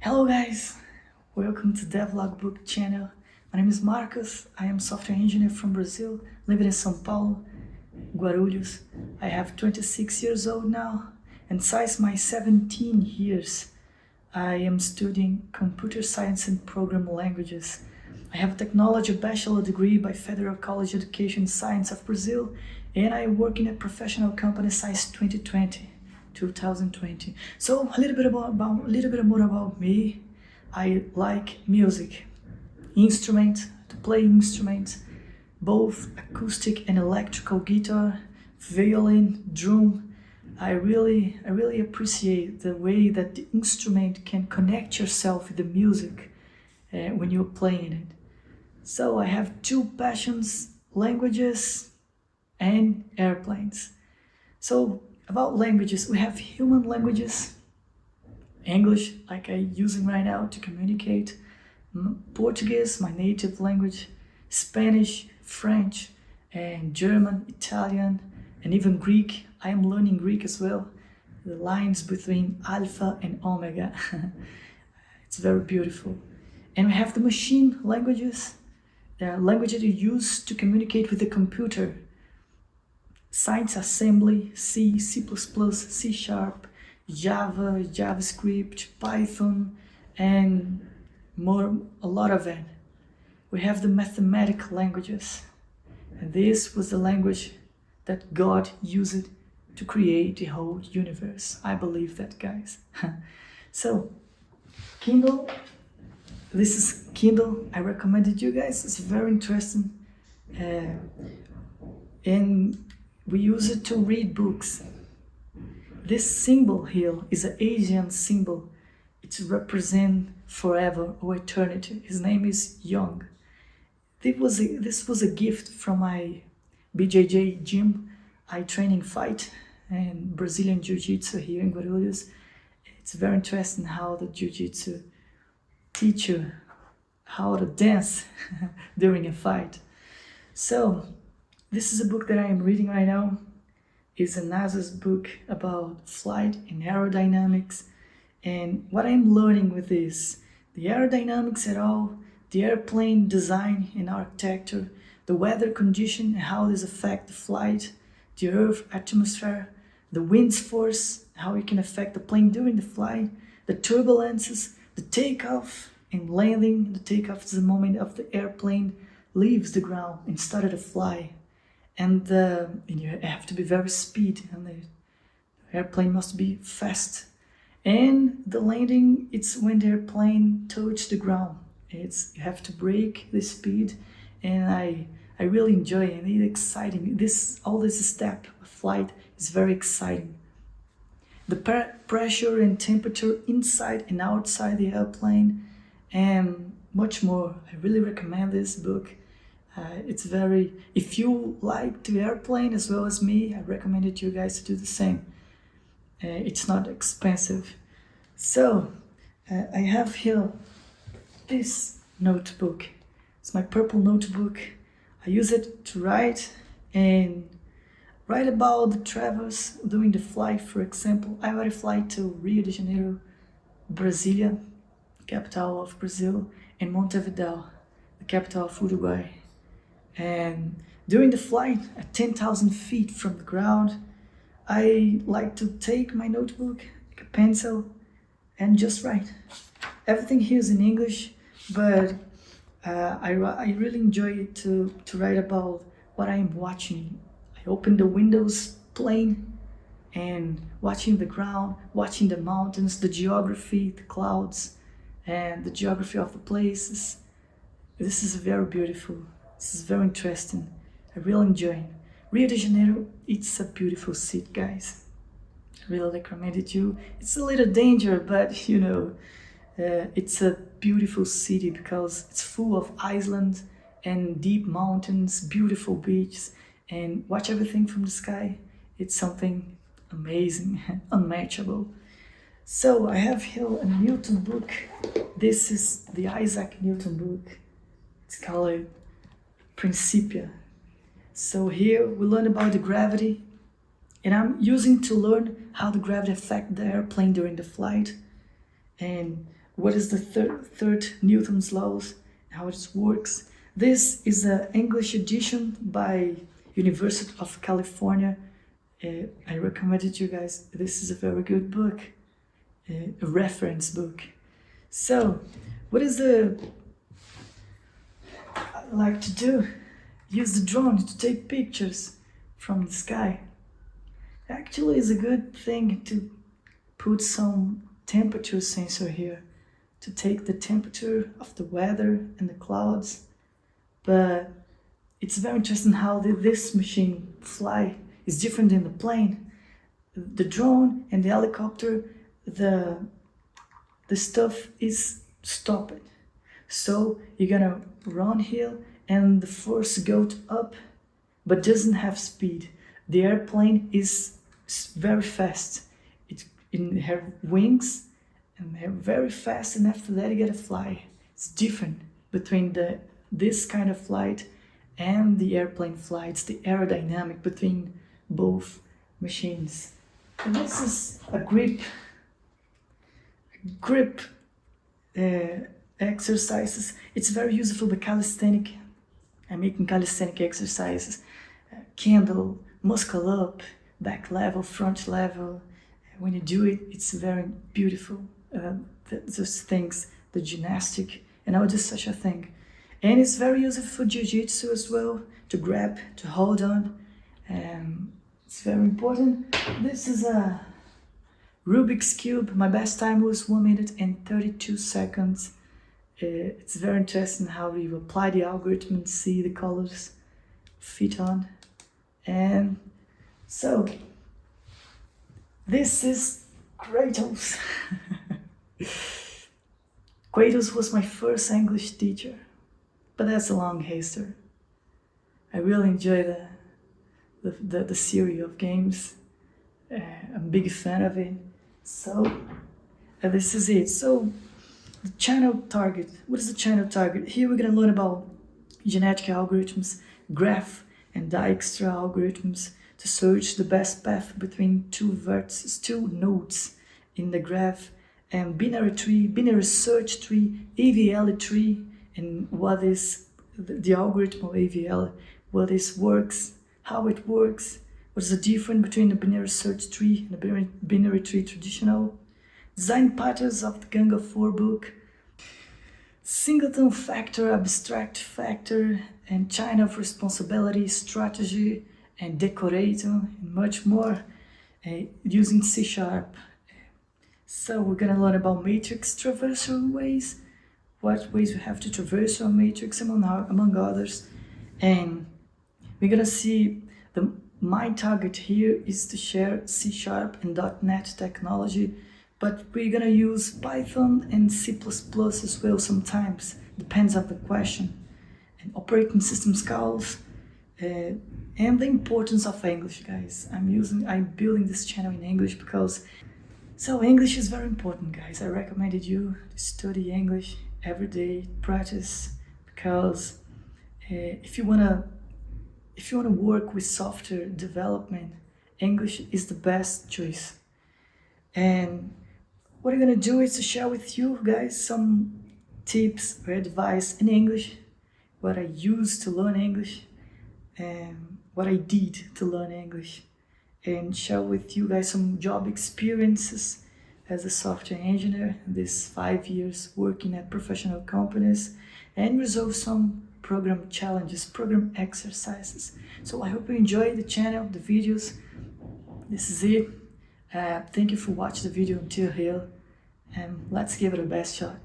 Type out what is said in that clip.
Hello guys, welcome to Dev Logbook channel. My name is Marcos. I am software engineer from Brazil, living in São Paulo, Guarulhos. I have 26 years old now, and since my 17 years, I am studying computer science and programming languages. I have a technology bachelor degree by Federal College Education Science of Brazil, and I work in a professional company since 2020. So a little bit more about me. I like music, to play instruments, both acoustic and electrical guitar, violin, drum. I really appreciate the way that the instrument can connect yourself with the music when you're playing it. So I have two passions: languages and airplanes. So about languages, we have human languages, English, like I'm using right now to communicate, Portuguese, my native language, Spanish, French, and German, Italian, and even Greek. I am learning Greek as well. The lines between alpha and omega. It's very beautiful. And we have the machine languages, the languages you use to communicate with the computer. Science assembly, C, C++, C Sharp, Java, JavaScript, Python, and a lot of it. We have the mathematical languages, and this was the language that God used to create the whole universe. I believe that, guys. So, Kindle, this is Kindle. I recommended you guys. It's very interesting. And we use it to read books. This symbol here is an Asian symbol. It represents forever or eternity. His name is Young. This was a gift from my BJJ gym. I train in fight and Brazilian Jiu-Jitsu here in Guarulhos. It's very interesting how the Jiu-Jitsu teach you how to dance during a fight. So, this is a book that I am reading right now. It's a NASA's book about flight and aerodynamics. And what I'm learning with this, the aerodynamics at all, the airplane design and architecture, the weather condition and how this affect the flight, the Earth atmosphere, the wind's force, how it can affect the plane during the flight, the turbulences, the takeoff and landing. The takeoff is the moment of the airplane leaves the ground and started to fly. And you have to be very speed, and the airplane must be fast. And the landing, it's when the airplane touches the ground. You have to break the speed, and I really enjoy it. It's exciting. All this step of flight is very exciting. The pressure and temperature inside and outside the airplane, and much more. I really recommend this book. If you like the airplane as well as me, I recommend it to you guys to do the same. It's not expensive. So, I have here this notebook. It's my purple notebook. I use it to write about the travels during the flight. For example, I already fly to Rio de Janeiro, Brasilia, capital of Brazil, and Montevideo, the capital of Uruguay. And during the flight at 10,000 feet from the ground, I like to take my notebook, like a pencil, and just write. Everything here is in English, but I really enjoy it to write about what I am watching. I open the windows plane and watching the ground, watching the mountains, the geography, the clouds, and the geography of the places. This is very beautiful. This is very interesting. I really enjoy it. Rio de Janeiro, it's a beautiful city, guys. I really recommend it to you. It's a little danger, but it's a beautiful city because it's full of islands and deep mountains, beautiful beaches, and watch everything from the sky. It's something amazing, unmatchable. So I have here a Newton book. This is the Isaac Newton book. It's called Principia. So here we learn about the gravity, and I'm using to learn how the gravity affect the airplane during the flight. And what is the third Newton's laws, how it works. This is an English edition by University of California. I recommend it to you guys. This is a very good book, a reference book. So, what is I like to do? Use the drone to take pictures from the sky. Actually, it's a good thing to put some temperature sensor here to take the temperature of the weather and the clouds. But it's very interesting how this machine fly is different than the plane. The drone and the helicopter, the stuff is stopped. So you're gonna run here and the force goes up but doesn't have speed. The airplane is very fast. It have wings and they're very fast, and after that you gotta fly. It's different between this kind of flight and the airplane flights, the aerodynamic between both machines. And this is a grip exercises. It's very useful for calisthenic. I'm making calisthenic exercises. Candle, muscle up, back level, front level. When you do it, it's very beautiful. Those things, the gymnastic, and I'll do such a thing. And it's very useful for jiu-jitsu as well, to grab, to hold on. It's very important. This is a Rubik's Cube. My best time was 1 minute and 32 seconds. It's very interesting how we apply the algorithm and see the colors fit on. And so, this is Kratos. Kratos was my first English teacher, but that's a long history. I really enjoy the series of games. I'm a big fan of it. So, this is it. So, the channel target. What is the channel target? Here we're gonna learn about genetic algorithms, graph and Dijkstra algorithms to search the best path between two vertices, two nodes in the graph, and binary tree, binary search tree, AVL tree, and what is the algorithm of AVL, what is works, how it works, what is the difference between the binary search tree and the binary tree traditional, design patterns of the Gang of Four book, singleton factor, abstract factor, and chain of responsibility, strategy, and decorator, and much more, using C#. So we're gonna learn about matrix traversal ways, what ways we have to traverse our matrix among others, and we're gonna see my target here is to share C# and .NET technology, but we're gonna use Python and C++ as well sometimes, depends on the question, and operating system skills, and the importance of English, guys. I'm building this channel in English because, so English is very important, guys. I recommended you to study English every day, practice, because if you wanna work with software development, English is the best choice. And what I'm gonna do is to share with you guys some tips or advice in English, what I used to learn English, and what I did to learn English, and share with you guys some job experiences as a software engineer, this 5 years working at professional companies, and resolve some program challenges, program exercises. So I hope you enjoy the channel, the videos. This is it. Thank you for watching the video until here, and let's give it a best shot.